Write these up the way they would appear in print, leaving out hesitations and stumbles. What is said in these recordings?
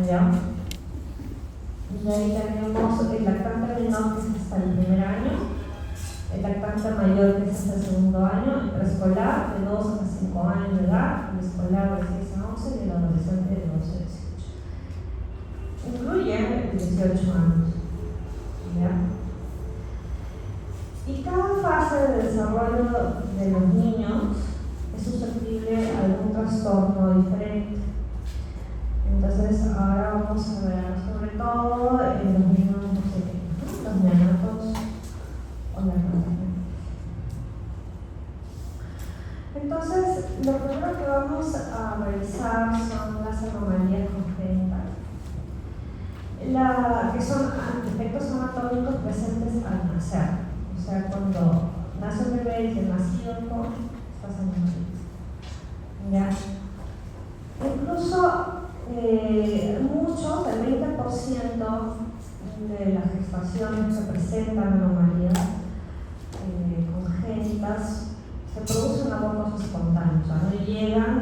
¿Ya? Y ahí tenemos el lactante menor, que es hasta el primer año, el lactante mayor, que es hasta el segundo año, el preescolar de 2 a 5 años de edad, el escolar de 6 a 11 y el adolescente de 12 a 18. Incluye 18 años. ¿Ya? Y cada fase de desarrollo de los niños es susceptible a algún trastorno diferente. Entonces, ahora vamos a ver sobre todo en los niños pequeños, los neonatos o las niñas. Entonces, lo primero que vamos a revisar son las anomalías congénitas, que son defectos anatómicos presentes al nacer. O sea, cuando nace un bebé y se nacido con estas anomalías. ¿Ya? Incluso mucho, el 20% de las gestaciones que presentan anomalías congénitas se producen abortos espontáneos, o sea, no llegan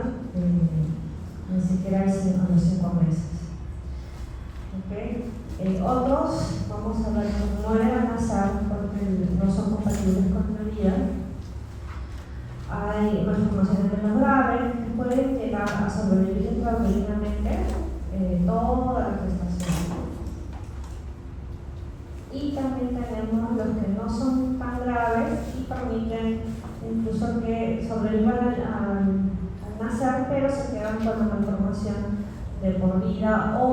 ni siquiera a los 5 meses. ¿Okay? Otros, vamos a ver, que mueren al nacer porque no son compatibles con la vida. Hay malformaciones menos graves que pueden llegar a sobrevivir intrauterинamente toda la gestación. Y también tenemos los que no son tan graves y permiten incluso que sobrevivan al nacer, pero se quedan con la malformación de por vida o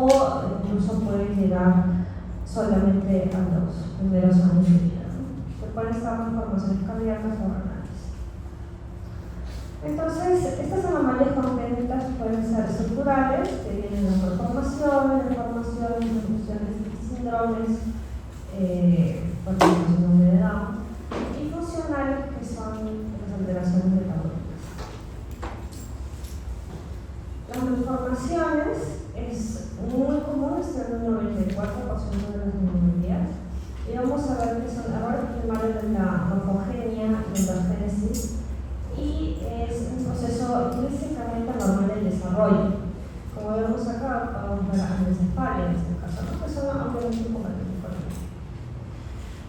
incluso pueden llegar solamente a los primeros años de vida. Se pueden estar malformaciones cardíacas o renales. Entonces, estas anomalías congénitas pueden ser estructurales, que vienen de malformaciones, defunciones y síndromes, por ejemplo, síndrome de Down, y funcionales, que son las alteraciones metabólicas. Las malformaciones es muy común, es en un 94% de las anomalías, y vamos a ver que son errores primarios de la morfogenia y endogénesis, y es un proceso intrínsecamente normal del desarrollo. Como vemos acá, podemos ver anencefalia en este caso, ¿no? Que son obviamente compatibles con él.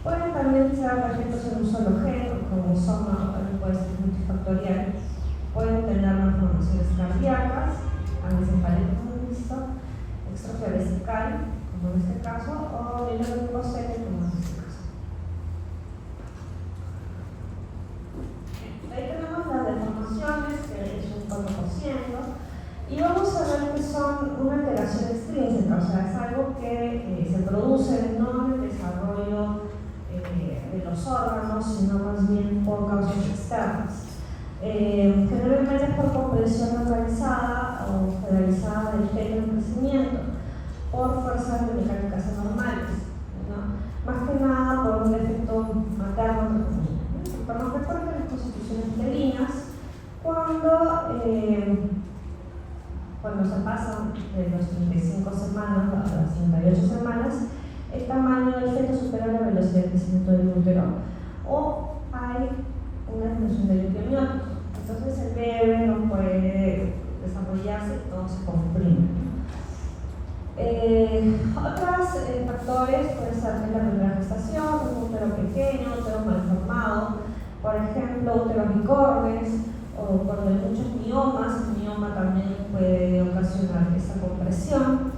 Pueden también ser defectos en un solo gen, como soma, o también puede ser multifactorial. Pueden tener malformaciones cardíacas, anencefalia como hemos visto, extrofia vesical, como en este caso, o mielomeningocele, como en este caso. Ahí tenemos las deformaciones, que es un 4%, y vamos a ver que son una alteración extrínseca, o sea, es algo que se produce no en el desarrollo de los órganos, sino más bien por causas externas. Generalmente es por compresión localizada o federalizada del feto en crecimiento, por fuerzas biomecánicas anormales, ¿no? Más que nada por un defecto materno. Para no recordar las constituciones uterinas, cuando se pasan de los 35 semanas a las 38 semanas, el tamaño del feto supera la velocidad de crecimiento del útero, o hay una disminución del líquido amniótico. Entonces el bebé no puede desarrollarse y todo se comprime. Otros factores pueden ser la primera gestación, un útero pequeño, útero malformado, por ejemplo, úteros bicornes, o cuando hay muchos miomas, el mioma también puede ocasionar esa compresión.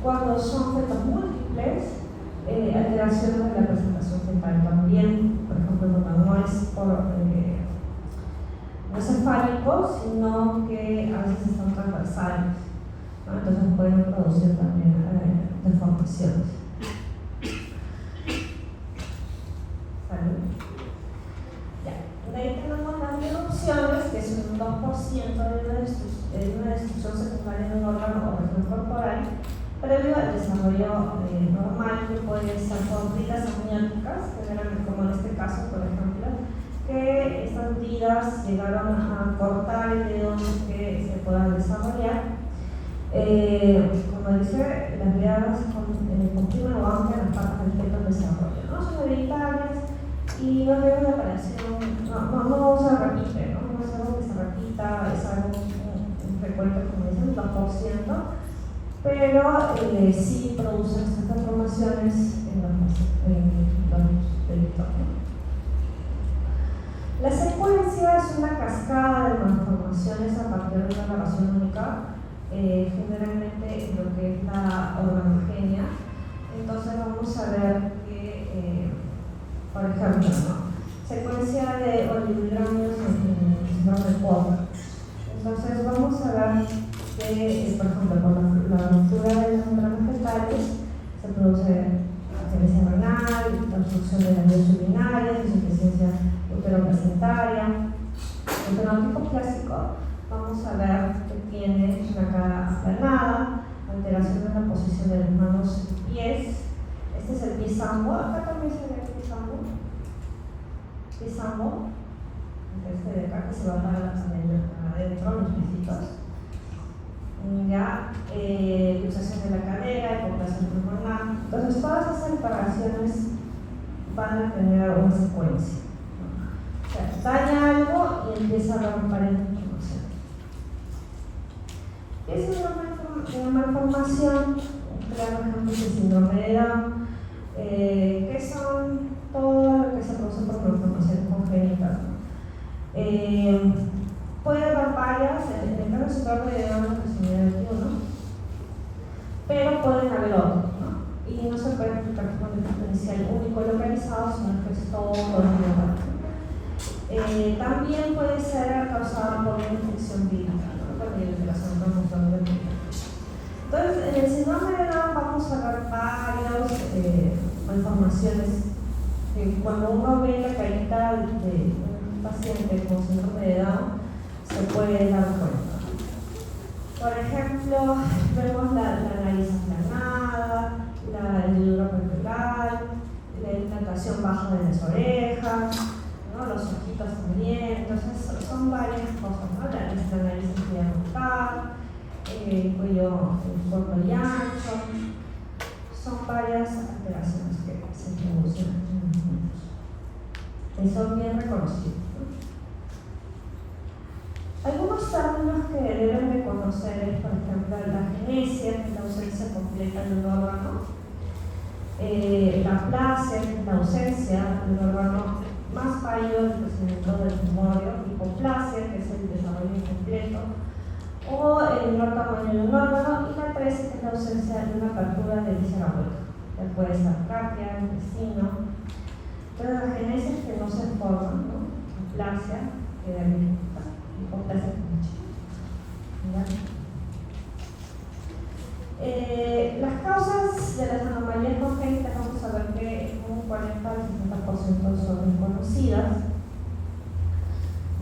Cuando son fetos múltiples, alteraciones de la presentación fetal también, por ejemplo, cuando no es no es cefálico, sino que a veces están transversales, ¿no? Entonces pueden producir también deformaciones. De ahí tenemos las interrupciones, que es un 2% de una destrucción secundaria de un órgano o región corporal previo al desarrollo normal, que puede ser por bridas amnióticas, como en este caso, por ejemplo, que estas bridas llegaron a cortar el dedo que se pueda desarrollar. Como dice, las bridas comprimen o amplian las partes del feto en desarrollo, ¿no? Son hereditarias y no tienen una aparición, no se repite, ¿no? No es algo que se repita, es algo frecuente, como dicen, 2%, pero sí producen estas transformaciones en los delitos, ¿no? La secuencia es una cascada de malformaciones a partir de una narración única, generalmente en lo que es la organogenia. Entonces vamos a ver que, por ejemplo, ¿no? Secuencia de oligodendronios en el síndrome de Potter. Entonces vamos a ver que, por ejemplo, por la ruptura de los membranas fetales se produce agenesia renal, la obstrucción de las vías urinarias, insuficiencia uteroplacentaria. El fenótipo clásico vamos a ver que tiene una cara aplanada, alteración de la posición de las manos y pies. Este es el pie sambo, acá también se ve el pie sambo. Pie sambo, este de acá que se va para adentro, los piecitos. Ya, luxación de la cadera, hipoplasia pulmonar. Entonces, todas esas separaciones van a tener una secuencia. O sea, daña algo y empieza a romper esa información. Esa es una malformación, claro ejemplo es el síndrome de Down, que son todo lo que se produce por malformaciones congénitas, ¿no? Puede haber varias, en el caso del síndrome de Down no se mide 21, pero pueden haber otros, ¿no? Y no se puede explicar con el potencial único localizado, sino que es todo global. También puede ser causada por una infección vírica, ¿no? También alteración cromosómica. Entonces, en el síndrome de Down vamos a ver varias malformaciones que cuando uno ve la carita de un paciente con síndrome de Down se puede dar cuenta. Por ejemplo, vemos la nariz aplanada, la hendidura pectoral, la dilatación baja de las orejas, ¿no? Los ojitos también. Entonces son varias cosas, ¿no? La nariz enfriada, el cuello corto y ancho. Son varias alteraciones que se producen en los niños. Y son bien reconocidos. Algunos términos que deben de conocer es, por ejemplo, la agenesia, que es la ausencia completa de un órgano, la aplasia, que es la ausencia de un órgano más fallo del crecimiento del tumorio, hipoplasia, que es el desarrollo incompleto, o el menor tamaño de un órgano, y la atresia, que es la ausencia de una apertura de víscera hueca, que puede ser tráquea, intestino. Entonces, la agenesia es que no se forma, ¿no? Aplasia, que da hipoplasia las causas de las anomalías congénitas vamos a ver que un 40 al 60% son desconocidas.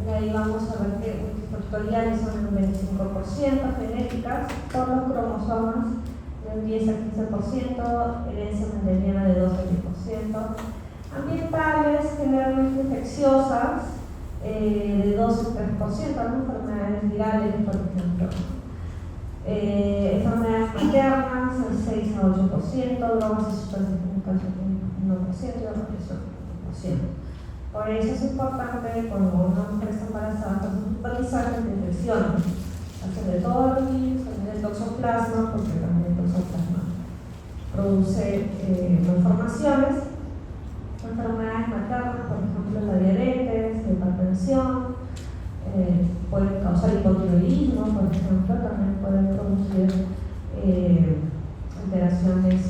De ahí vamos a ver que multifactoriales son un 25%, genéticas por los cromosomas de un 10 al 15%, herencia mendeliana de 2 al 10%, ambientales generalmente infecciosas de 2 al 3%, ¿no? Enfermedades virales, por ejemplo. Enfermedades maternas, el 6 a 8%, drogas y sustancias químicas, el 1%, y la represión, 1%. Por eso es importante cuando una mujer está embarazada, supervisar las infecciones, hacer de todos los niños, también el toxoplasma, porque también el toxoplasma produce malformaciones, enfermedades maternas, por ejemplo la diabetes, la hipertensión, pueden causar hipotiroidismo, por ejemplo, también pueden producir alteraciones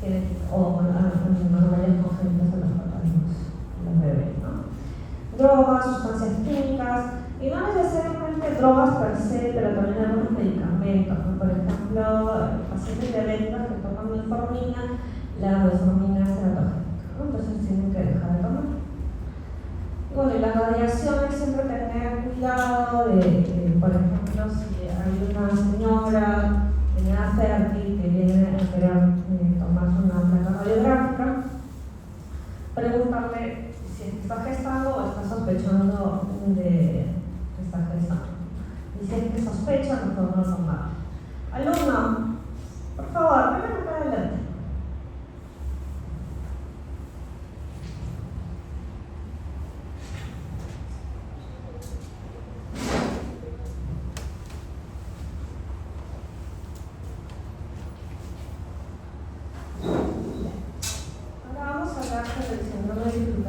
genéticas o anomalías congénitas a los bebés, ¿no? Drogas, sustancias químicas, y no necesariamente drogas per se, pero también algunos medicamentos, ¿no? Por ejemplo, pacientes diabéticos que toman metformina, la metformina es ceratógenica, ¿no? Entonces tienen que dejar de tomar. Y bueno, y la radiación es siempre tener cuidado de, por ejemplo, si hay una señora en edad fértil que viene a querer tomarse una placa radiográfica, preguntarle si está gestando o está sospechando de que está gestando. Y si es que sospecha, mejor no tomar. Alumno, por favor, vengan acá adelante.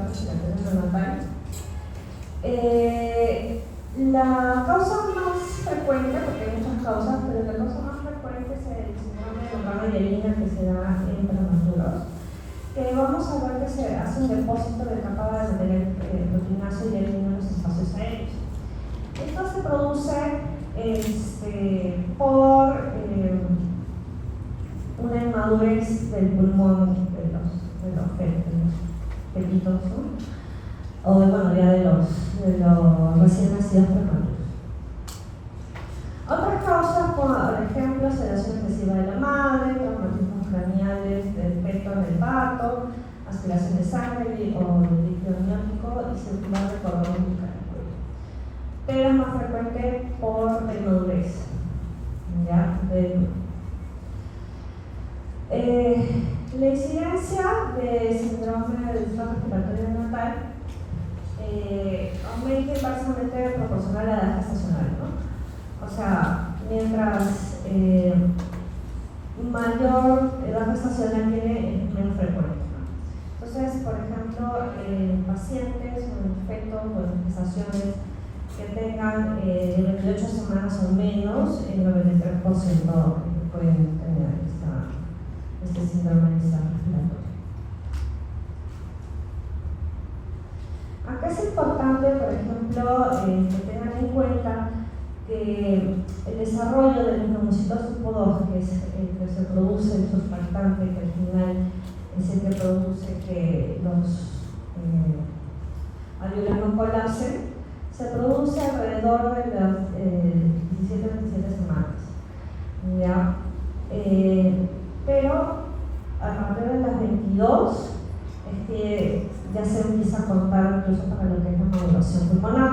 respiratorio neonatal. La causa más frecuente, porque hay muchas causas, pero la causa más frecuente es el síndrome de Rama-Yelina que se da en prematuros. Vamos a ver que se hace un depósito de capa de material proteínazo y yelina en los espacios aéreos. Esto se produce por una inmadurez del pulmón de los pelitos, ¿no? O bueno, ya de los recién nacidos prematuros. Otras causas, por ejemplo, sedación excesiva de la madre, traumatismos craneales del feto en el parto, aspiración de sangre o de líquido amniótico y circular de cordón umbilical. Pero es más frecuente por la inmadurez. ¿Ya? La incidencia de síndrome del sistema respiratorio neonatal aumenta inversamente proporcional a la edad gestacional, ¿no? O sea, mientras mayor edad gestacional tiene, es menos frecuente, ¿no? Entonces, por ejemplo, pacientes o en fetos o en gestaciones que tengan de 28 semanas o menos, el 93% pueden tener este síndrome respiratorio. Acá es importante, por ejemplo, que tengan en cuenta que el desarrollo de los neumocitos tipo 2, que es el que se produce el surfactante, que al final es el que produce que los alveolos no colapsen, se produce alrededor de las 17-27 semanas. ¿Ya? Pero a partir de las 22 es que ya se empieza a contar incluso para lo que es la maduración pulmonar.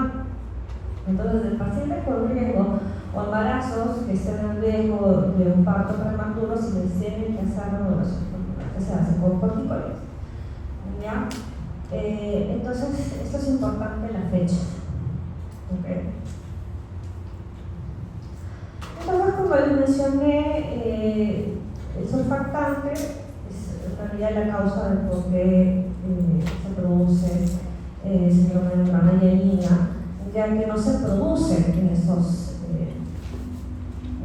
Entonces, el paciente con riesgo o embarazos que estén en riesgo de un parto prematuro, si les tienen que hacer la maduración pulmonar, que se hace con corticoides. ¿Ya? Entonces, esto es importante la fecha. ¿Okay? Entonces, como les mencioné, el surfactante es en realidad la causa de por qué se produce síndrome de Rama-Yelina, ya que no se produce en esos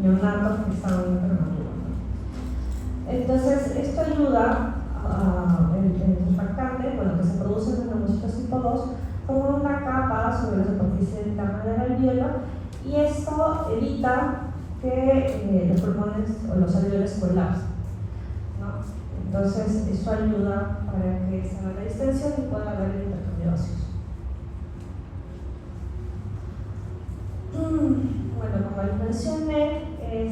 neonatos que están prematuros. Entonces, esto ayuda el surfactante, bueno, que se produce en los neumocitos tipo 2, como una capa sobre la superficie interna del alveolo, y esto evita que los pulmones o los alveolos colapsen, ¿no? Entonces, eso ayuda para que se haga la distensión y pueda haber el intercambio gaseoso. Bueno, como les mencioné,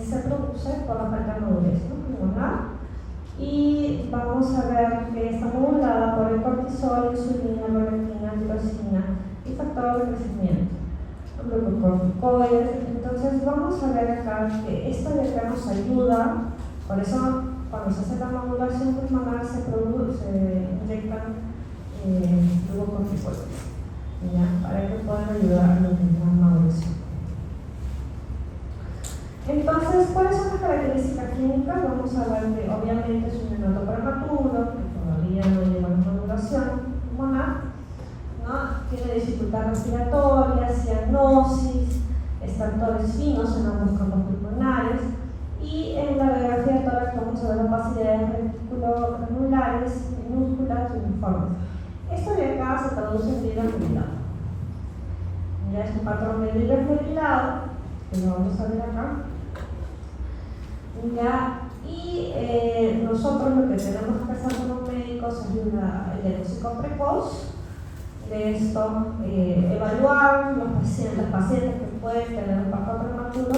se produce por la falta de madurez, ¿no? Pulmonar, y vamos a ver que está modulada por el cortisol, insulina, prolactina, tirosina y factor de crecimiento, glucocorticoides. Entonces vamos a ver acá que esto de acá nos ayuda, por eso cuando se hace la modulación pulmonar se inyectan glucocorticoides, para que puedan ayudar a lo que es la maduración. Entonces, ¿cuáles son las características clínicas? Vamos a ver que obviamente es un neonato prematuro, que todavía no llega a la maduración pulmonar, ¿no? Tiene dificultad respiratoria, cianosis, estertores finos en ambos campos pulmonares, y en la radiografía de tórax vamos a ver opacidades reticulogranulares, minúsculas y uniformes. Esto de acá se traduce en vidrio afilado. Ya es un patrón de vidrio afilado, que lo vamos a ver acá. ¿Ya? Y nosotros lo que tenemos que hacer como médicos es el diagnóstico precoz de esto, evaluar los pacientes que pueden tener un parto prematuro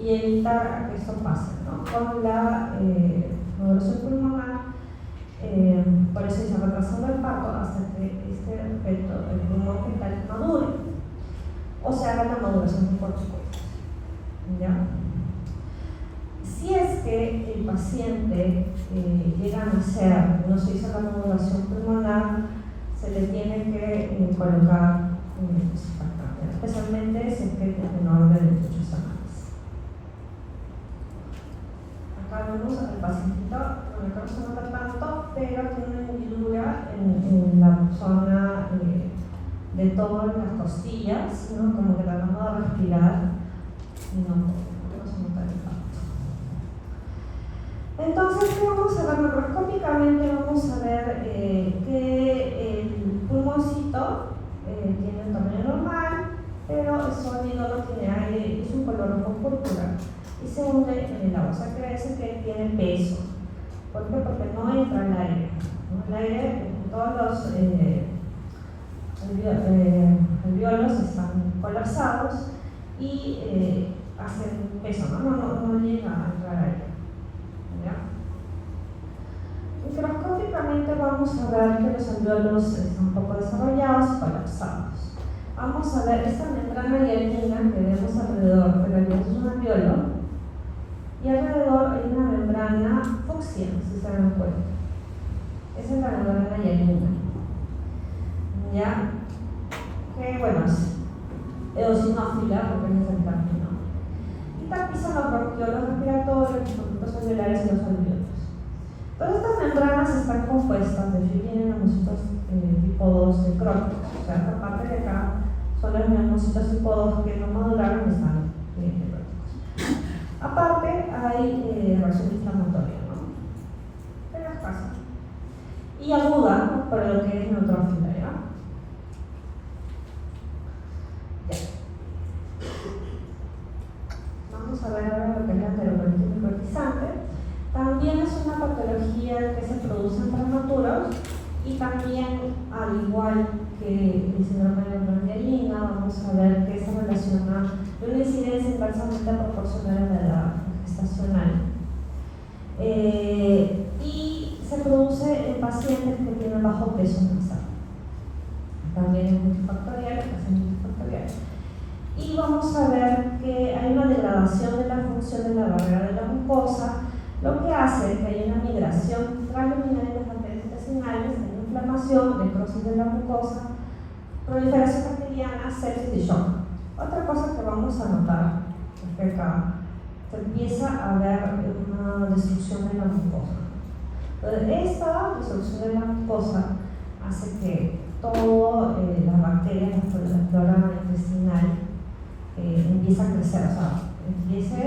y evitar que esto pase, ¿no? Con la maduración pulmonar, por eso se retrasando el parto hasta que este feto, el pulmón fetal, madure o se haga la maduración con corticoides. ¿Ya? Si es que el paciente llega a nacer, no se hizo la modulación pulmonar, se le tiene que colocar un surfactante, especialmente si es que es menor de 28 semanas. Acá vemos al pacientito, bueno, acá no se nota tanto, pero tiene una hendidura en la zona de todas las costillas, ¿no? Como que tratando de respirar y no se nota el impacto. Entonces, ¿qué vamos a ver? Macroscópicamente vamos a ver que el pulmoncito tiene un tamaño normal, pero es sólido, no tiene aire, es un color rojo púrpura y se hunde en el agua. O sea, quiere decir que tiene peso. ¿Por qué? Porque no entra el aire, ¿no? El aire, todos los alvéolos están colapsados y hacen peso, no llega a entrar aire. ¿Ya? Microscópicamente vamos a ver que los alvéolos están poco desarrollados y colapsados. Vamos a ver esta membrana hialina que vemos alrededor, pero aquí es un alvéolo, y alrededor hay una membrana fucsia, si se dan cuenta. Esa es la membrana hialina. ¿Ya? Que bueno, es eosinófila porque es el término. Y tapizan los bronquiolos respiratorios, los conductos alveolares y los alvéolos. Todas estas membranas están compuestas, de hecho tienen neumocitos tipo 2 de Crohn's. O sea, esta parte de acá son los neumocitos tipo 2 que no maduraron y están necróticos. Aparte hay reacción inflamatoria, ¿no? Que las pasa. Y aguda, ¿no? Por lo que es neutrófila, ¿ya? Vamos a ver ahora lo que es la enterocolitis necrotizante. También es una patología que se produce en prematuros y también, al igual que el síndrome de membrana hialina, vamos a ver que se relaciona de una incidencia inversamente proporcional a la edad gestacional. Y se produce en pacientes que tienen bajo peso nasal. También es multifactorial, es multifactorial. Y vamos a ver que hay una degradación de la función de la barrera de la mucosa, lo que hace que haya una migración transluminal de las bacterias intestinales, hay inflamación, necrosis de la mucosa, proliferación bacteriana, sepsis y shock. Otra cosa que vamos a notar es que acá se empieza a ver una destrucción de la mucosa. Entonces, esta destrucción de la mucosa hace que todas las bacterias, la flora intestinal, empiece a crecer, o sea, empiece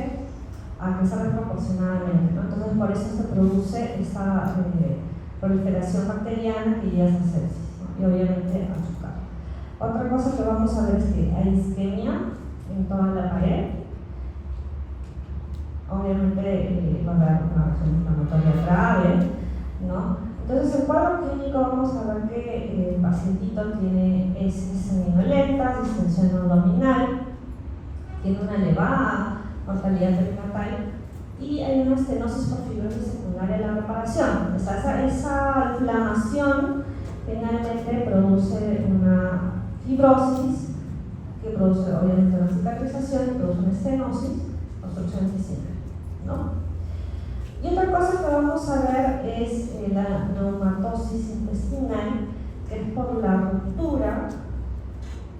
a crecer desproporcionadamente, ¿no? Entonces, por eso se produce esta proliferación bacteriana que lleva a sepsis, ¿no? Y obviamente a azúcar. Otra cosa que vamos a ver es que hay isquemia en toda la pared. Obviamente va a haber una reacción inflamatoria grave, ¿no? Entonces, el cuadro clínico vamos a ver que el pacientito tiene heces seminolentas, distensión abdominal, tiene una elevada mortalidad perinatal y hay una estenosis por fibrosis secundaria en la reparación. Esa inflamación finalmente produce una fibrosis que produce obviamente una cicatrización y produce una estenosis, obstrucción intestinal, ¿no? Y otra cosa que vamos a ver es la neumatosis intestinal, que es por la ruptura,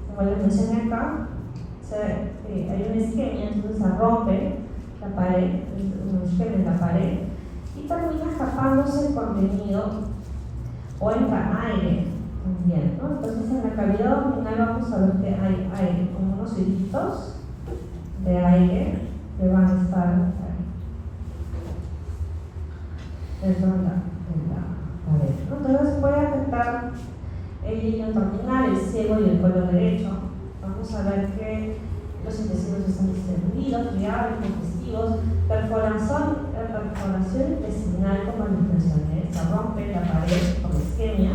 como les mencioné acá. Hay una isquemia, entonces se rompe la pared, una isquemia en la pared y termina escapándose el contenido o entra aire también, ¿no? Entonces en la cavidad abdominal vamos a ver que hay aire, como unos hilitos de aire que van a estar dentro de la pared, ¿no? Entonces puede afectar el hilo terminal, el ciego y el colon derecho. Vamos a ver que los intestinos están distribuidos, viables, digestivos, perforación intestinal, como les mencioné, se rompe la pared por la isquemia,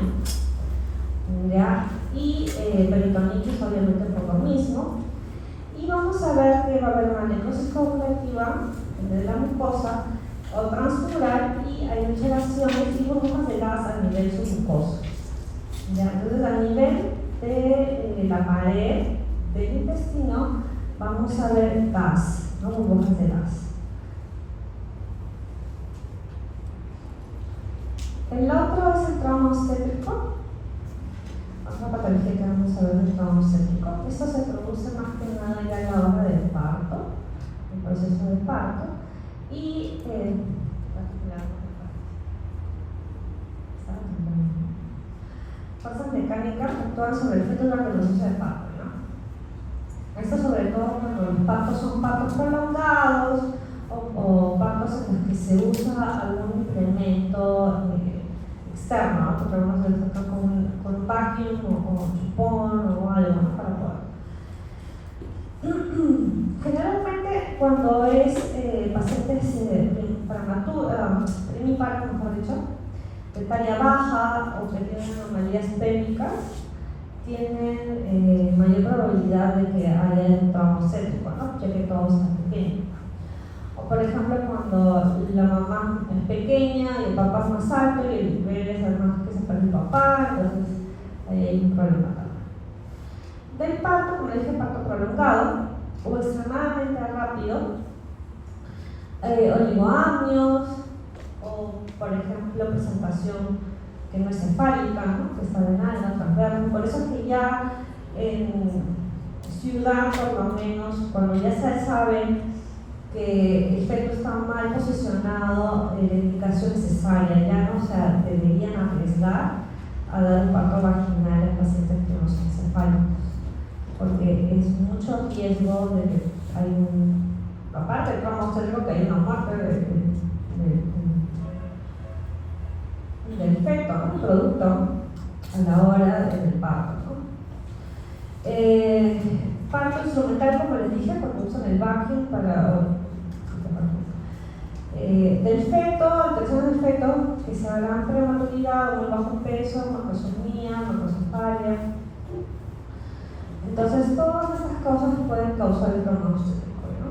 ¿ya? Y peritonitis, obviamente, por lo mismo. Y vamos a ver que va a haber una necrosis coagulativa de la mucosa o transmural y hay ulceraciones y burbujas de gas a nivel submucoso. ¿Ya? Entonces, a nivel de la pared del intestino vamos a ver gas, ¿no? Burbujas de gas. El otro es el trauma obstétrico. Otra patología que vamos a ver es el trauma obstétrico. Esto se produce más que nada ya a la hora del parto, el proceso de parto, y pasan de mecánicas que actúan sobre el feto durante el proceso de parto, ¿no? Esto sobre todo cuando los partos son partos prolongados o partos en los que se usa algún implemento externo, ¿no? Que podemos hacer con un vacuum o chupón o algo, ¿no? Para poder. Generalmente cuando es pacientes primipartos, mejor dicho, de talla baja o que tienen anomalías pélvicas, tienen mayor probabilidad de que haya un trauma obstétrico, ¿no? Ya que todos están pequeños. O por ejemplo cuando la mamá es pequeña y el papá es más alto y el bebé es además que se parece el papá, entonces ahí hay un problema también. Del parto, como dije, parto prolongado o extremadamente rápido, oligoamnios o por ejemplo presentación que no es cefálica, ¿no? Que está venal, no transversa. Por eso es que ya en ciudad, por lo menos, cuando ya se sabe que el feto está mal posicionado, la indicación necesaria, ya no se deberían arriesgar a dar un parto vaginal en pacientes que no son cefálicos, porque es mucho riesgo de que hay aparte del trauma obstétrico, que hay una muerte del feto, ¿no? Producto a la hora del parto, ¿no? Parto instrumental, como les dije, cuando usan el vacuum del feto, alteraciones del feto que se harán prematuridad o muy bajo peso, macrosomía, macrocefalia. Entonces todas estas causas pueden causar el trauma obstétrico, ¿no?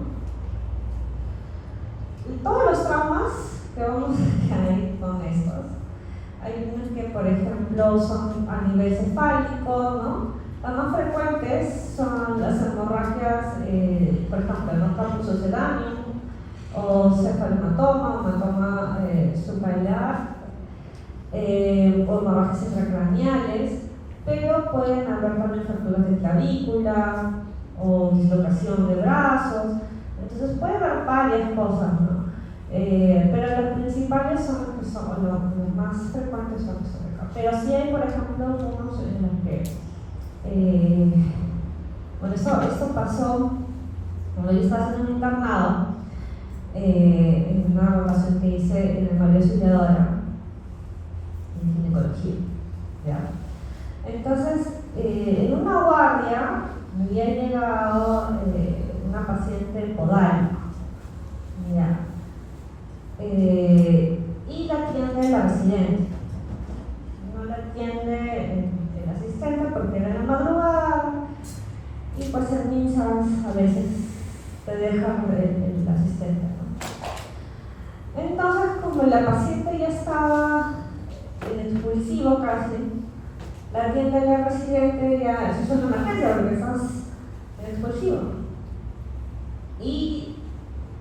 Y todos los traumas que vamos a hay con estos, hay unos que por ejemplo son a nivel cefálico, ¿no? Las más frecuentes son las hemorragias, por ejemplo, ¿no? Caput succedaneum o cefalohematoma, hematoma subhilar, o hemorragias intracraneales, pero pueden haber también fracturas de clavícula o dislocación de brazos. Entonces puede haber varias cosas, ¿no? Pero las principales son los más frecuentes son los de acá. Pero sí hay, por ejemplo, unos en los que bueno, esto pasó cuando yo estaba haciendo un internado en una rotación que hice en el María Auxiliadora en ginecología, ¿ya? Entonces, en una guardia me había llegado una paciente podal, ¿ya? Y la atiende la residente, no la atiende el asistente porque era en la madrugada y pues en misas a veces te dejan el asistente, ¿no? Entonces, como la paciente ya estaba en expulsivo casi, la atiende la residente, ya eso es una emergencia porque estás en expulsivo. Y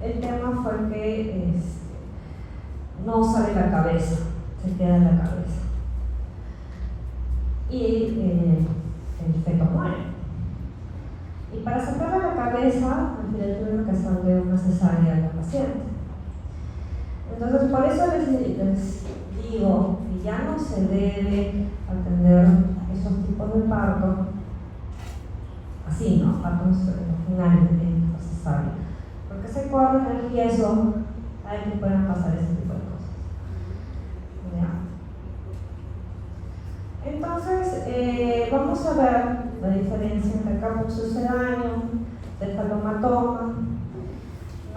el tema fue que no sale la cabeza, se queda en la cabeza. Y el feto muere. Y para sacarle la cabeza, al final tuvieron que hacerle una cesárea a la paciente. Entonces, por eso les digo que ya no se debe atender esos tipos de parto así, ¿no? Partos vaginales en cesárea, porque se corre el riesgo a que puedan pasar ese tipo de cosas. ¿Ya? Entonces, vamos a ver la diferencia entre caput succedaneum, cefalohematoma,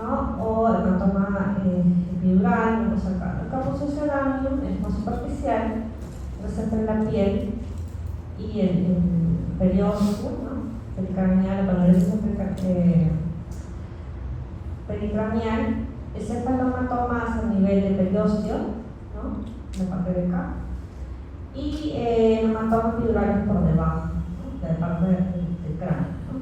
¿no? O hematoma epidural, vamos a sacar. El caput succedaneum es más superficial, presenta en la piel y el periósteo, ¿no? El craneal, la parálisis pericranial. El cefalohematoma es a nivel de periósteo, ¿no? La parte de acá. Y el hematoma epidural es por debajo, ¿no? De la parte del cráneo, ¿no?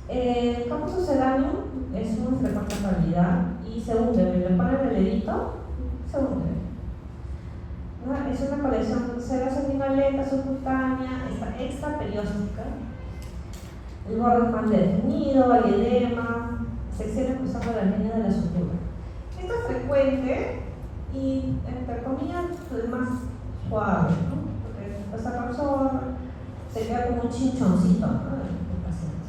El caput succedaneum es muy frecuente en realidad y se hunde, me le ponen el dedito, se hunde. ¿No? Es una colección de células sanguinolentas subcutánea, está extraperióstica. El borde es más definido, hay edema, secciones cruzando la línea de la sutura. Esto es frecuente y, entre comillas, más suave, ¿no? Porque esa calzón se queda como un chinchoncito, ¿no? del paciente.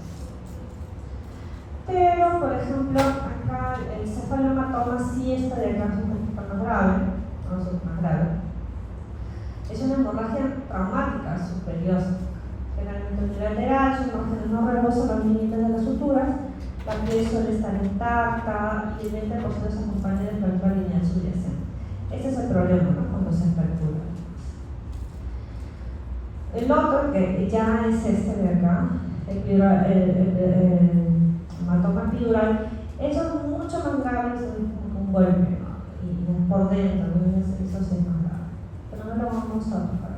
Pero, por ejemplo, acá el cefalohematoma sí está de acá un poquito más grave, no es más grave. Es una hemorragia traumática superior, generalmente unilateral, sus márgenes no rebosan los límites de las suturas, la piel suele estar intacta y el 20% se acompaña de fractura lineal subyacente. Ese es el problema, ¿no? Cuando se fractura. El otro, que ya es este de acá, el hematoma epidural, eso es mucho más grave, es como un golpe, ¿no? Y por dentro, ¿no? Eso sí es más grave. Pero no lo vamos a tocar.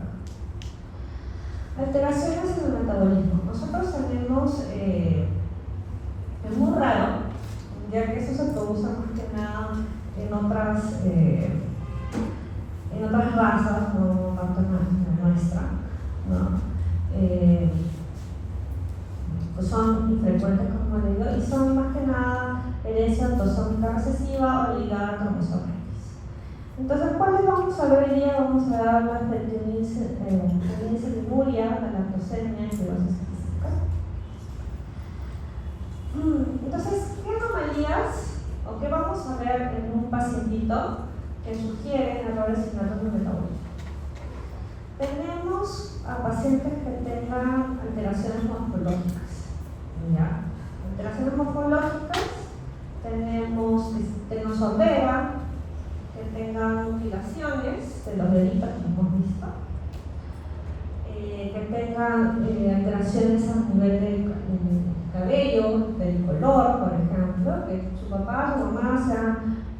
Alteraciones en el metabolismo. Nosotros tenemos, es muy raro, ya que eso se produce más que nada en otras razas, no tanto en la nuestra, ¿no? Pues son infrecuentes, como le digo, y son más que nada herencia autosómica recesiva o ligada a cromosoma X. Entonces, ¿cuáles vamos a ver hoy día? Vamos a ver las de fenilcetonuria, de la lactosemia y fibrosis quística. Entonces, ¿qué anomalías o qué vamos a ver en un pacientito que sugieren errores innatos de metabolismo? Tenemos a pacientes que tengan alteraciones morfológicas. ¿Ya? Alteraciones morfológicas, tenemos que tengan sordera, que tengan mutilaciones de los deditos que hemos visto, que tengan alteraciones a nivel del cabello, del color, por ejemplo, que su papá, su mamá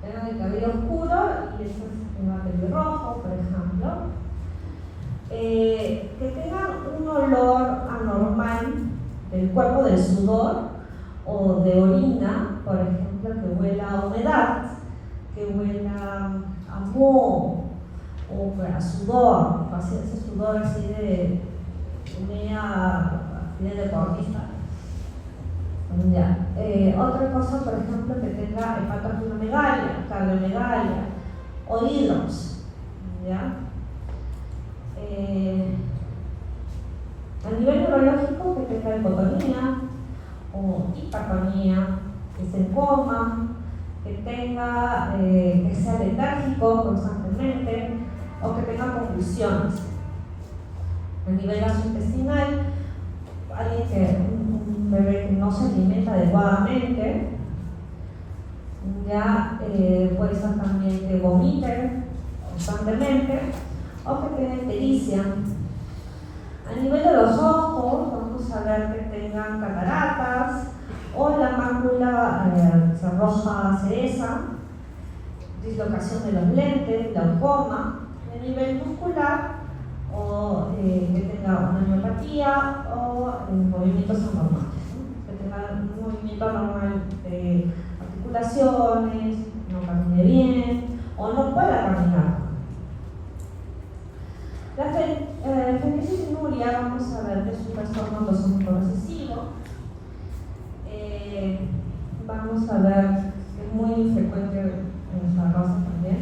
tengan el cabello oscuro y eso tenga pelirrojo, por ejemplo. Que tengan un olor anormal del cuerpo, del sudor o de orina, por ejemplo, que huela a humedad, que huela a moho o a sudor, ese sudor así de deportista. Otra cosa, por ejemplo, que tenga hepatomegalia, cardiomegalia o hidrops. A nivel neurológico, que tenga hipotonía o hipertonía, que esté en coma, que sea letárgico constantemente o que tenga convulsiones. A nivel gastrointestinal, un bebé que no se alimenta adecuadamente, puede ser también que vomite constantemente o que tenga ictericia. A nivel de los ojos, vamos a ver que tengan cataratas o la mácula roja cereza, dislocación de los lentes, glaucoma. A nivel muscular, o que tenga una miopatía o movimientos anormales, ¿no? Que tenga un movimiento anormal de articulaciones, no camine bien o no pueda caminar. La fenilcetonuria, vamos a ver que es un trastorno autosómico recesivo. Vamos a ver que es muy frecuente en nuestra raza también.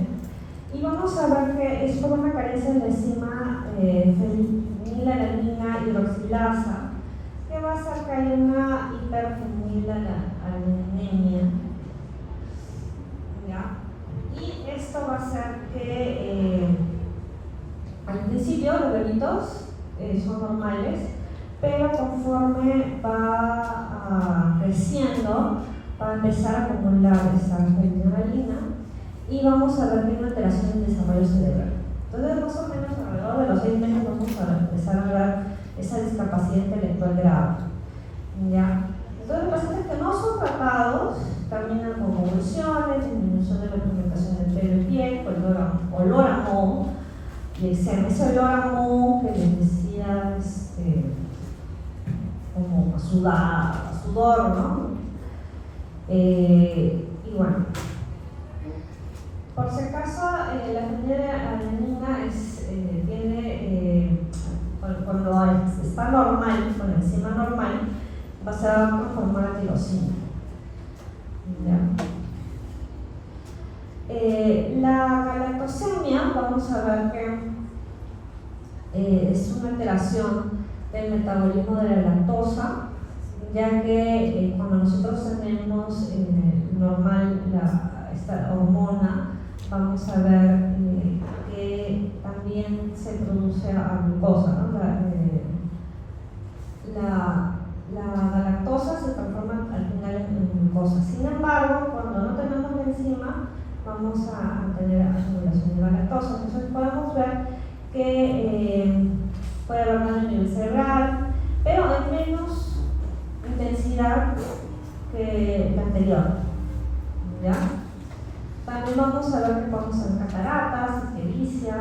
Y vamos a ver que es por una carencia de la enzima fenilalanina hidroxilasa, que va a hacer que haya una hiperfenilalanemia. Y esto va a hacer que al principio los bebitos son normales, pero conforme va creciendo, va a empezar a acumular esta fenilalanina y vamos a ver que hay una alteración en el desarrollo cerebral. Entonces, más o menos alrededor de los 6 meses vamos a empezar a ver esa discapacidad intelectual grave. Entonces, los pacientes que no son tratados terminan con convulsiones, disminución de la pigmentación del pelo y piel, olor a moho, y ese olor a moho que les decía como a sudor, ¿no? Y bueno, por si acaso, la fenilalanina tiene, cuando está normal, con la enzima normal, va a transformar a tirosina. La galactosemia, vamos a ver que es una alteración del metabolismo de la lactosa, ya que cuando nosotros tenemos normal esta hormona, vamos a ver que también se produce a glucosa, ¿no? La lactosa se transforma al final en glucosa. Sin embargo, cuando no tenemos la enzima, vamos a tener acumulación de la lactosa. Entonces podemos ver que puede haber daño a nivel cerebral, pero en menos intensidad que la anterior, ¿ya? También vamos a ver que podemos haber cataratas, ictericia,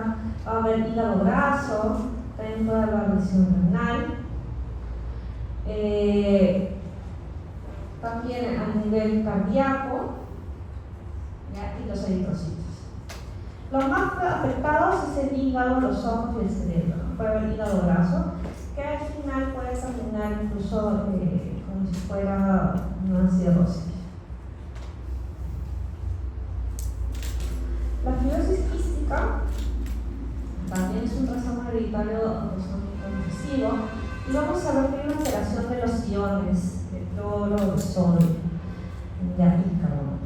va a haber hígado graso, también puede haber lesión renal. También a nivel cardíaco, ¿ya? Y los eritrocitos. Los más afectados es el hígado, los ojos y el cerebro, ¿no? Puede haber hígado graso, que al final puede terminar incluso como si fuera una cirrosis. La fibrosis quística también es un trastorno hereditario autosómico recesivo, y vamos a ver que hay una alteración de los iones de cloro, de sodio y carbono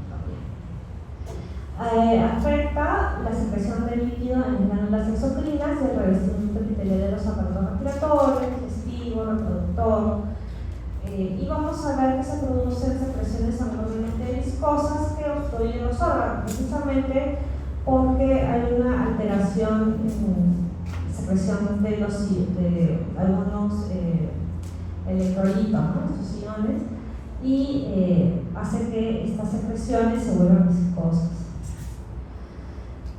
también. Afecta la secreción de líquido en glándulas exocrinas y el revestimiento epitelial de los aparatos respiratorios, digestivo, reproductor. Y vamos a ver que se producen secreciones enormemente viscosas que obstruyen los órganos, precisamente porque hay una alteración en secreción de algunos electrolitos, ¿no? Estos iones, y hace que estas secreciones se vuelvan viscosas.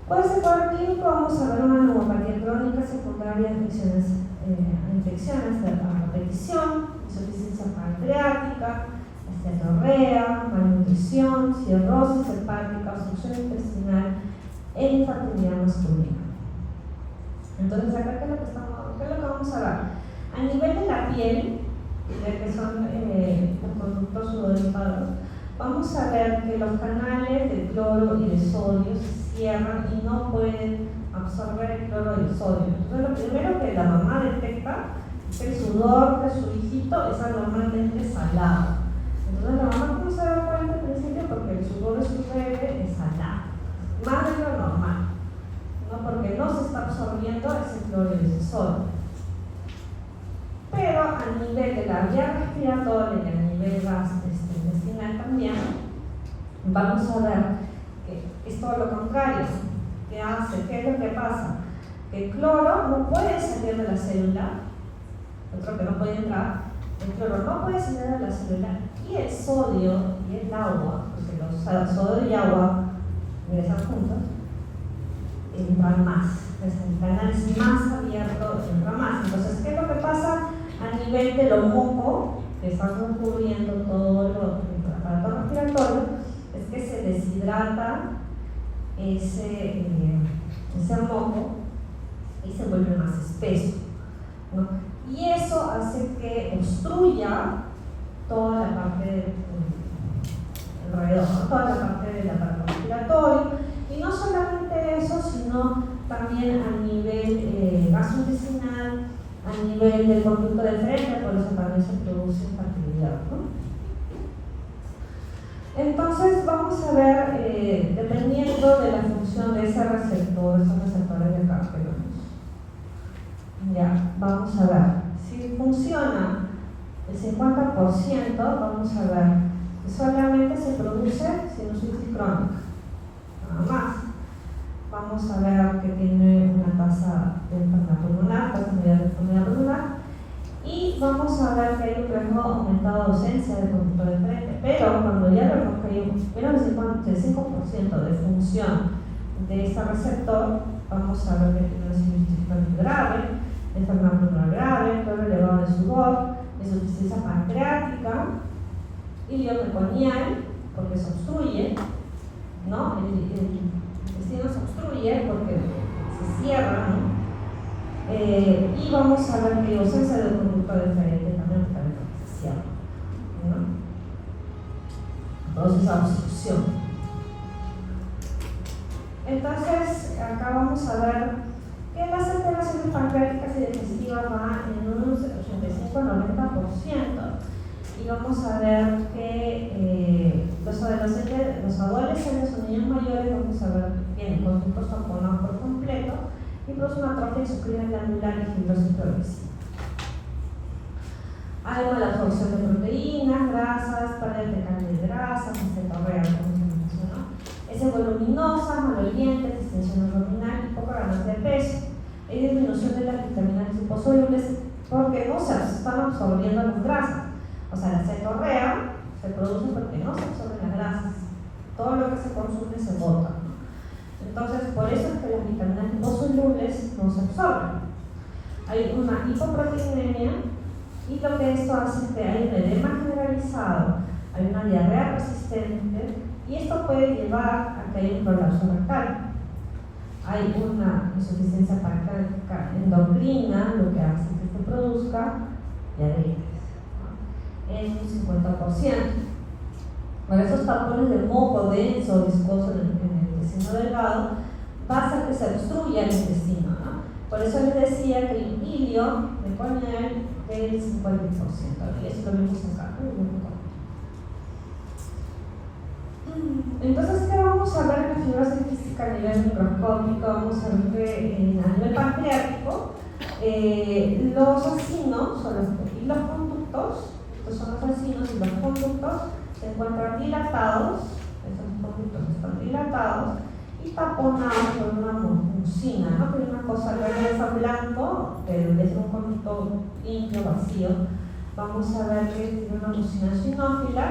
Puede ser cuadro clínico, vamos a ver una neumopatía crónica secundaria a infecciones de repetición, insuficiencia pancreática, esteatorrea, malnutrición, cirrosis hepática, obstrucción intestinal e infertilidad masculina. Entonces, acá ¿qué es lo que vamos a ver? A nivel de la piel, de que son los productos sudoripados, vamos a ver que los canales de cloro y de sodio se cierran y no pueden absorber el cloro y el sodio. Entonces, lo primero que la mamá detecta es que el sudor de su hijito es anormalmente salado. Entonces, la mamá, ¿cómo se da cuenta al principio? Porque el sudor de su bebé es salado, más de lo normal, ¿no? Porque no se está absorbiendo ese cloro y ese sodio. Pero a nivel de la vía respiratoria y a nivel intestinal también, vamos a ver que es todo lo contrario. ¿Qué hace? ¿Qué es lo que pasa? Que el cloro no puede salir de la célula, otro que no puede entrar, el cloro no puede salir de la célula, y el sodio y el agua, porque los sodio y agua ingresan juntos, entran más. El canal es más abierto, entra más. Entonces, ¿qué es lo que pasa a nivel de lo moco que están cubriendo todo el aparato respiratorio? Es que se deshidrata ese moco y se vuelve más espeso, ¿no? Y eso hace que obstruya toda la parte alrededor, ¿no? Toda la parte del aparato respiratorio. Y no solamente eso, sino también a nivel gastrointestinal, a nivel del conducto de frente, por eso también se produce infertilidad, ¿no? Entonces vamos a ver, dependiendo de la función de ese receptor, esos receptores de acá que vemos. Ya, vamos a ver. Si funciona el 50%, vamos a ver que solamente se produce sinusitis crónica, nada más. Vamos a ver que tiene una tasa de enfermedad pulmonar, tasa media de enfermedad pulmonar, y vamos a ver que hay un riesgo aumentado de ausencia de conducto de frente. Pero cuando ya vemos que hay menos del 55% de función de este receptor, vamos a ver que tiene una sinusitis crónica grave, enfermedad pulmonar grave, cloro elevado de sudor, insuficiencia pancreática, ilio meconial, porque se obstruye, ¿no? El intestino se obstruye porque se cierra, ¿no? Y vamos a ver que hay ausencia de conducto deferente también porque se cierra, ¿no? Entonces, esa obstrucción. Entonces, acá vamos a ver que las alteraciones pancreáticas y digestivas van en un 85-90%. Y vamos a ver que los adolescentes o niños mayores, vamos a ver que tienen conductos tamponados por completo y producen una atrofia exocrina glandular y fibrosis progresiva. Hay mala absorción de proteínas, grasas, pérdida de cantidad de grasas, cetorrea, como se mencionó. Es voluminosa, maloliente, distensión abdominal y poca ganancia de peso. Hay disminución de las vitaminas liposolubles porque no se están absorbiendo las grasas. O sea, la cetorrea se produce porque no se absorben las grasas. Todo lo que se consume se bota, ¿no? Entonces, por eso es que las vitaminas liposolubles no se absorben. Hay una hipoproteinemia y lo que esto hace es que hay un edema generalizado, hay una diarrea persistente y esto puede llevar a que haya un prolapso rectal. Hay una insuficiencia pancreática endocrina, lo que hace que se produzca diabetes. Es un 50%. Para esos tapones de moco denso o viscoso en el intestino delgado, va a hacer que se obstruya el intestino, ¿no? Por eso les decía que el hilio meconial del 50%, y eso lo vemos acá. Entonces, ¿qué vamos a ver en la fibrosis quística a nivel microscópico? Vamos a ver que a nivel pancreático, los acinos y los conductos, estos son los acinos y los conductos, se encuentran dilatados, esos conductos están dilatados y taponados por una mucina, ¿no? Que es una cosa regresa blanco, pero es un conducto limpio, vacío. Vamos a ver que tiene una mucina sinófila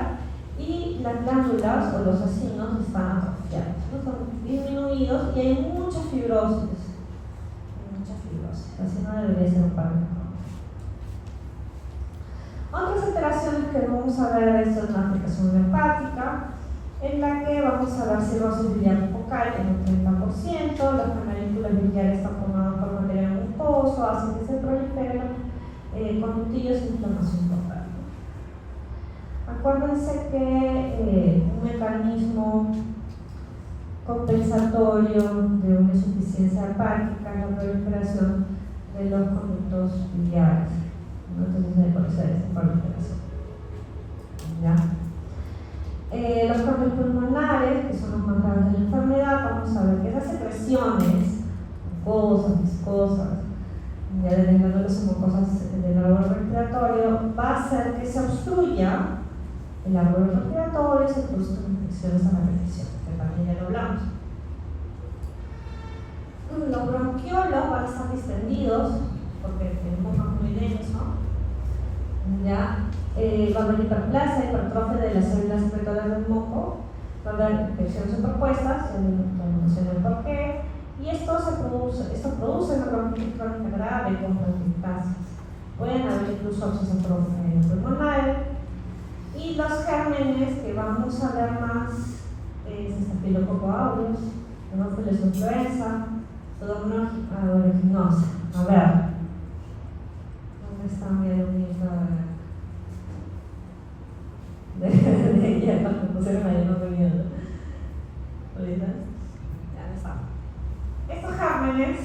y las glándulas o los acinos están atrofiados, ¿no? Son disminuidos y hay mucha fibrosis. Así no debería ser un párrafo. Otras alteraciones que vamos a ver es una afectación hepática, en la que vamos a ver cirrosis biliar focal en un 30%, las canalículas biliares taponadas por material mucoso, hacen que se proliferen conductillos e inflamación total. Acuérdense que un mecanismo compensatorio de una insuficiencia hepática es la proliferación de los conductos biliares, ¿no? Entonces por eso es proliferación. ¿Ya? Los cambios pulmonares, que son los más graves de la enfermedad, vamos a ver que esas secreciones mucosas, viscosas, ya de glándulas mucosas del árbol respiratorio, va a hacer que se obstruya el árbol respiratorio y se produzcan infecciones a la repetición, que también ya lo hablamos. Los bronquiolos van a estar distendidos porque tenemos muy denso, ¿ya? Va a haber hiperplasia, hipertrofia de las células secretoras del moco, va a haber infecciones superpuestas, ya mencioné el porqué, y esto produce una bronquitis crónica grave con bronquiectasis. Pueden haber incluso abscesos pulmonares, y los gérmenes que vamos a ver más es Staphylococcus aureus, Haemophilus influenza, Pseudomonas aeruginosa. A ver, ¿dónde está mi alumnito de hierba? Me pusieron ahí, no me viendo. ¿Ahorita? Ya no está. Estos gérmenes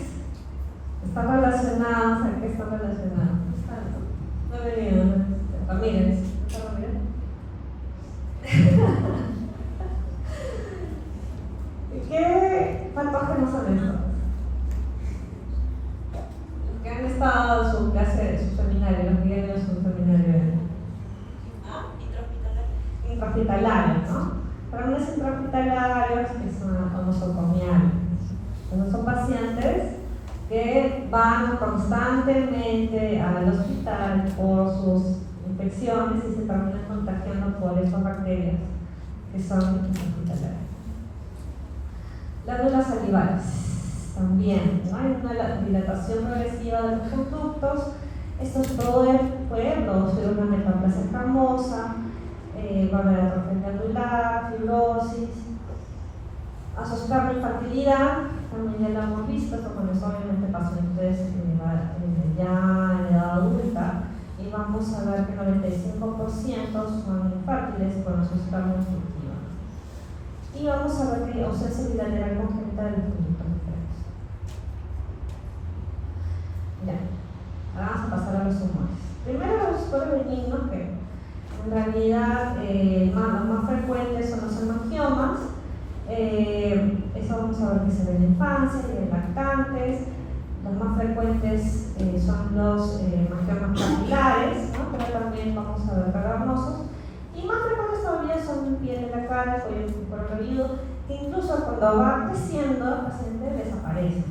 están relacionados, ¿a qué están relacionados? No he venido, Ramírez. ¿Está Ramírez? ¿Qué patógenos son estos? Los que han estado en su clase, su seminario, los que han ido a su seminario. Intrahospitalarios, ¿no? Gérmenes intrahospitalarios que son nosocomiales. Son pacientes que van constantemente al hospital por sus infecciones y se terminan contagiando por esas bacterias que son intrahospitalarias. Glándulas salivales también, ¿no? Hay una dilatación progresiva de los conductos. Estos pueden producir una metaplasia escamosa, va a haber atrofia glandular, fibrosis, asociar la infertilidad, también ya lo hemos visto, esto con eso obviamente pacientes ya en edad adulta, y vamos a ver que 95% son infértiles con asociación restrictiva. Y vamos a ver que ausencia bilateral congénita de los conductos diferentes. vamos a ver que se ve en la infancia y en lactantes. Los más frecuentes son los mangiomas capilares, ¿no? Pero también vamos a ver cavernosos. Y más frecuentes todavía son en piel de la cara, cuello cabelludo, que incluso cuando va creciendo el paciente desaparece,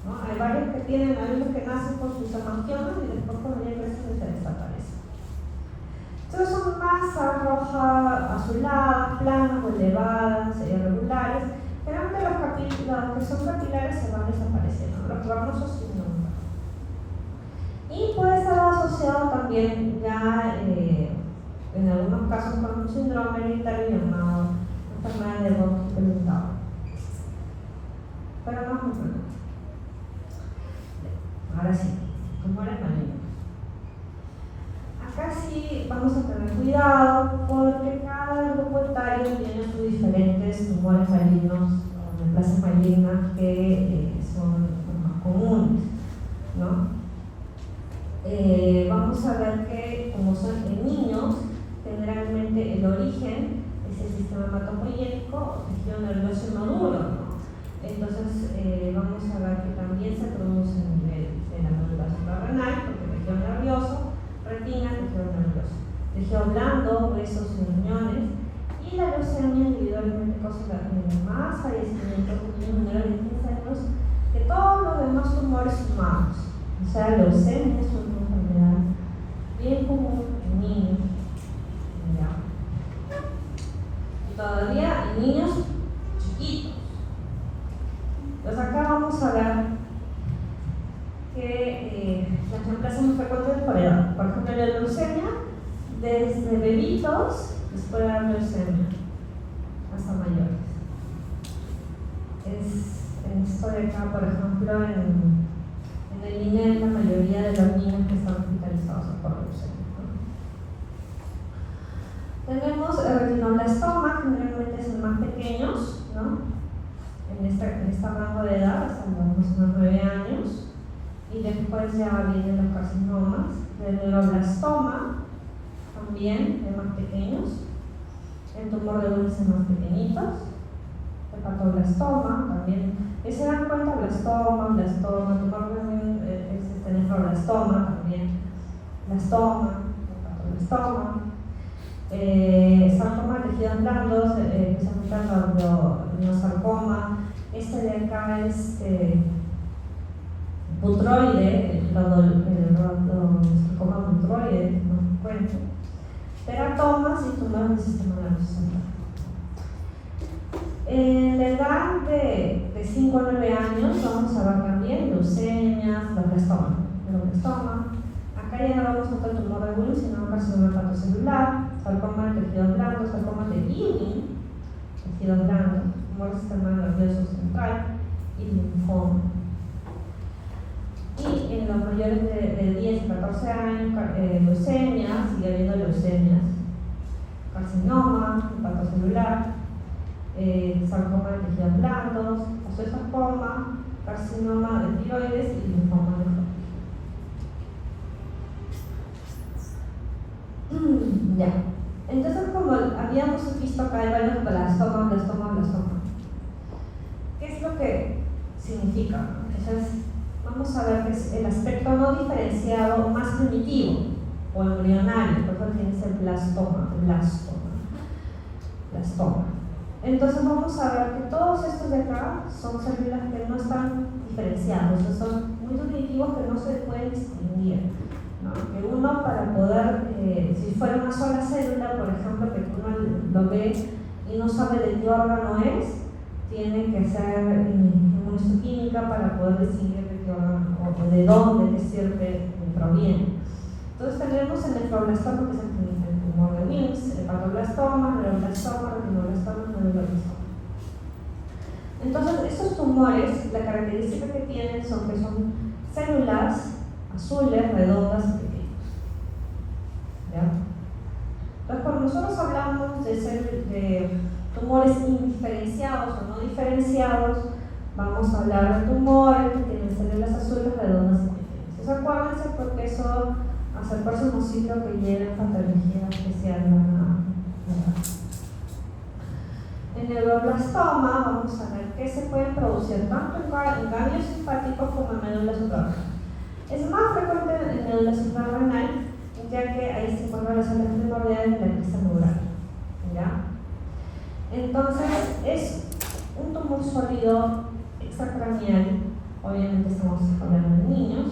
¿no? Hay varios que tienen, hay unos que nacen con sus hemangiomas y después cuando ya crecen se desaparecen. Entonces son masas rojas, azuladas, planas o elevadas, irregulares. Generalmente los que son capilares se van desapareciendo, los cavernosos sí nunca. Y puede estar asociado también ya en algunos casos con un síndrome hereditario llamado enfermedad de Boston peludado. Pero no es muy frecuente. Ahora sí, tumores malignos. Acá sí vamos a tener cuidado porque cada grupo etario tiene sus diferentes tumores malignos o neoplasias malignas que son los más comunes, ¿no? Vamos a ver que como son en niños, generalmente el origen es el sistema hematopoyético o tejido nervioso inmaduro, ¿no? Entonces vamos a ver que también se produce a nivel de la médula suprarrenal, porque el tejido nervioso, retina, tejido nervioso, tejido blando, huesos y riñones, y la leucemia individualmente causa más fallecimientos en niños menores de 15 años que todos los demás tumores humanos. O sea, la leucemia es una enfermedad bien común en niños. Y todavía en niños chiquitos. Entonces acá vamos a ver que las neoplasias muy frecuentes por edad. Por ejemplo, la leucemia, desde bebitos les puede dar leucemia hasta mayores. Esto de acá, por ejemplo, en el INEM, la mayoría de los niños que están hospitalizados por leucemia, ¿no? Tenemos el retinoblastoma, generalmente son más pequeños, ¿no? En esta rango de edad, hasta los 9 años, y después ya vienen los carcinomas. El neuroblastoma, también de más pequeños, el tumor de dulce más pequeñitos, el hepatoblastoma también. Y se dan cuenta, blastoma, tumor de nefroblastoma también, blastoma, hepatoblastoma, sarcoma de tejidos blandos, especialmente el sarcoma. Este de acá es putroide, el sarcoma putroide, no cuento, teratomas y tumores del sistema nervioso central. En la edad de 5 a 9 años vamos a ver también leucemias, neuroblastoma. Acá ya no vamos a ver el tumor de Wilms, sino carcinoma hepatocelular, sarcoma de tejidos blandos, sarcoma de Ewing, tejidos blandos, tumor del sistema nervioso central y linfoma. Y en los mayores de 10 a 14 años, leucemia, sigue habiendo leucemias, carcinoma hepatocelular, sarcoma de tejidos blandos, osteosarcoma, carcinoma de tiroides y linfoma de Hodgkin. Ya. Entonces, como habíamos visto acá, hay varios blastoma. ¿Qué es lo que significa? Entonces, vamos a ver que es el aspecto no diferenciado más primitivo o embrionario, por eso tiene ese blastoma. Entonces vamos a ver que todos estos de acá son células que no están diferenciados, o sea, son muy primitivos que no se pueden distinguir, ¿no? Que uno para poder, si fuera una sola célula, por ejemplo, que uno lo ve y no sabe de qué órgano es, tiene que hacer inmunohistoquímica para poder distinguir de qué órgano o de dónde, qué sirve, proviene. Entonces tenemos el nefroblastoma, que es el tumor de Wilms, el hepatoblastoma, neuroblastoma, retinoblastoma, neuroblastoma. Entonces estos tumores, la característica que tienen son que son células azules, redondas y pequeñas. ¿Ya? Entonces cuando nosotros hablamos de tumores indiferenciados o no diferenciados, vamos a hablar de tumores que tienen células azules, redondas y pequeñas. Entonces acuérdense porque eso hace el próximo ciclo que lleven patología especial en el neuroblastoma vamos a ver que se tanto en ganglios simpáticos como en médula suprarrenal. Es más frecuente en médula suprarrenal, ya que ahí se encuentran las células primordiales de la cresta neural. ¿Ya? Entonces, es un tumor sólido extracranial, obviamente estamos hablando de niños,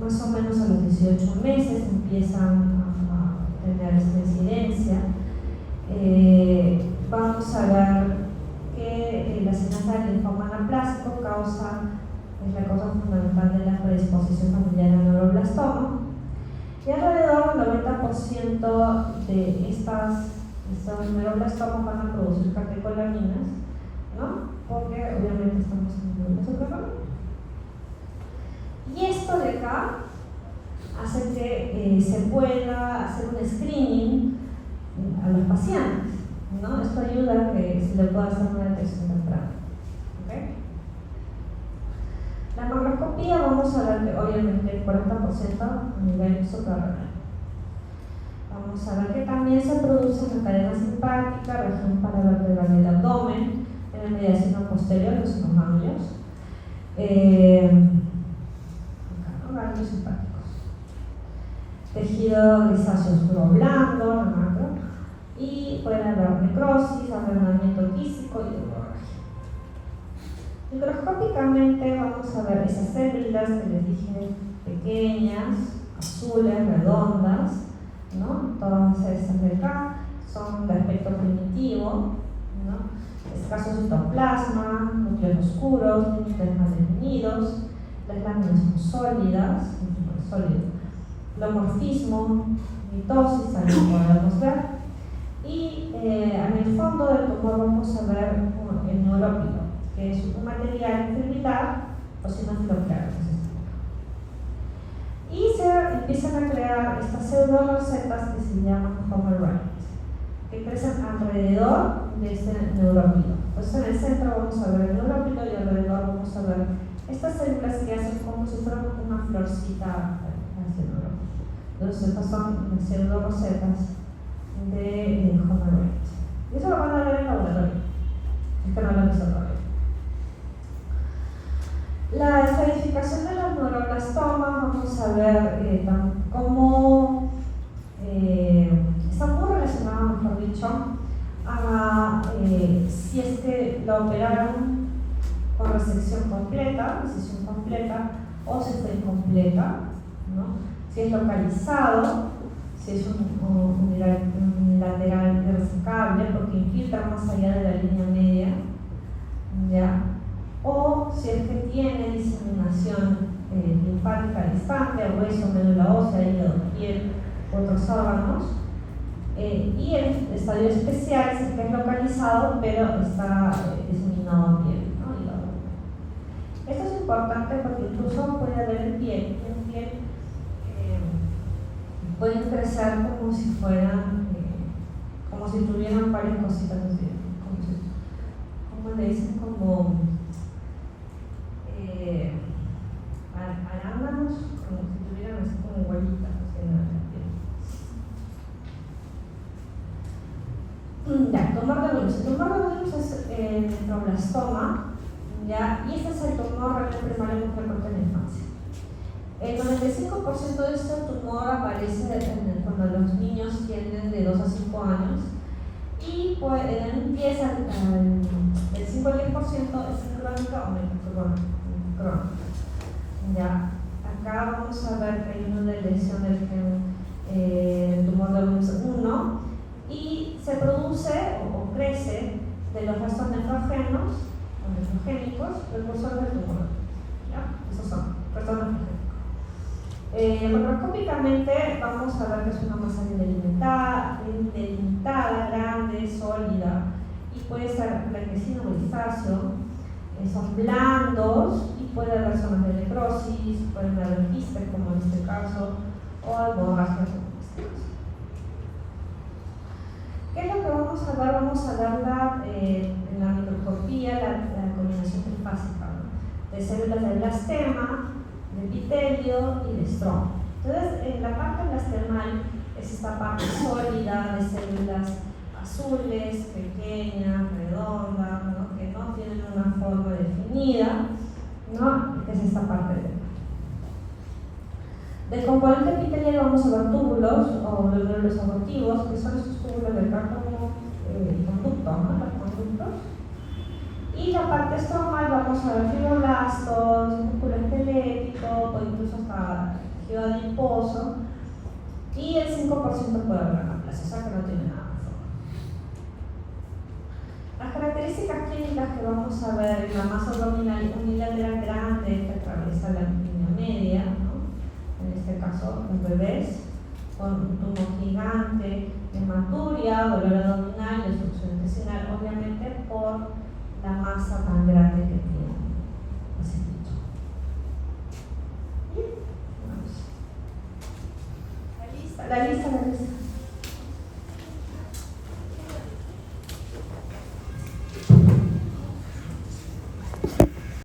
más o menos a los 18 meses empiezan a tener esta incidencia. Vamos a ver que la señal del linfoma anaplásico es la causa fundamental de la predisposición familiar al neuroblastoma, y alrededor del 90% de estos neuroblastomas van a producir catecolaminas, ¿no? Porque obviamente estamos en el neuroblastoma. Y esto de acá hace que se pueda hacer un screening a los pacientes, ¿no? Esto ayuda a que se le pueda hacer una detección temprana. ¿Okay? La macroscopía vamos a ver que obviamente el 40% a nivel suprarrenal. Vamos a ver que también se produce en la cadena simpática, región paravertebral del abdomen, en el mediastino posterior de los ganglios. Ganglios simpáticos. Tejido grisáceo oscuro blando, macro, y puede haber necrosis, arrendamiento físico y hemorragia. Microscópicamente vamos a ver esas células que les dije, pequeñas, azules, redondas, ¿no? Todas estas de acá son de aspecto primitivo, ¿no? Escaso citoplasma, núcleos oscuros, núcleos mal definidos, las láminas son sólidas, pleomorfismo, mitosis, ahí lo podemos ver, y en el fondo del tumor vamos a ver el neurópilo, que es un material fibrilar o sinofiloclaro. Y se empiezan a crear estas pseudo-rosetas que se llaman Homer-Wright, que crecen alrededor de este neurópilo. Pues en el centro vamos a ver el neurópilo y alrededor vamos a ver estas células que hacen como si fueran una florcita hacia el neurópilo. Entonces estas son las pseudo-rosetas de Homer-Wright. Y eso lo van a ver en el laboratorio, es que no lo han visto todavía. La estratificación de los neuroblastomas, vamos a ver cómo está muy relacionado, mejor dicho, a si es que lo operaron con resección completa, decisión completa, o si está incompleta, ¿no? Si es localizado, si es un unilateral irresecable, porque infiltra más allá de la línea media, ¿ya? O si es que tiene diseminación linfática distante, hueso, médula ósea, hígado, piel, otros órganos. Y el estadio especial es el que es localizado, pero está diseminado en piel, ¿no? Esto es importante porque incluso puede haber en piel, pueden crecer como si fueran, como si tuvieran varias cositas así, como le dicen, como arándanos, como si tuvieran así como huellitas en la piel. Ya, tumor de Wilms. El tumor de Wilms es el neuroblastoma, ¿ya? Y este es el tumor renal primario muy frecuente en la infancia. El 95% de este tumor aparece cuando los niños tienen de 2 a 5 años, y pues empieza el 5 al 10% es crónica o metacrónica. Ya, acá vamos a ver que hay una lesión del tumor de Wilms 1 y se produce o crece de los restos nefrogénicos precursores del tumor. ¿Ya? Esos son restos nefrogénicos. Macroscópicamente vamos a ver que es una masa delimitada, grande, sólida, y puede ser blanquecino o grisáceo. Son blandos y puede haber zonas de necrosis, pueden haber quistes como en este caso, o hemorragia como en este caso. ¿Qué es lo que vamos a ver? Vamos a ver en la microscopía la combinación trifásica, ¿no? De células de blastema, de epitelio y de estroma. Entonces, en la parte blastemal es esta parte sólida de células azules, pequeñas, redondas, ¿no? Que no definida, ¿no? Que es esta parte del componente epitelial. Vamos a ver túbulos o glomérulos abortivos, que son estos túbulos del cartílago conducto, ¿no? Los conductos. Y la parte estromal vamos a ver fibroblastos, músculo esquelético, o incluso hasta tejido adiposo. Y el 5% puede haber anaplasia, o sea que no tiene nada de forma. Las características clínicas que vamos a ver en la masa abdominal unilateral grande que atraviesa la línea media, ¿no? En este caso los bebés con un tumor gigante, hematuria, dolor abdominal, destrucción intestinal, obviamente por la masa tan grande que tiene ese bicho. Bien, vamos. La lista.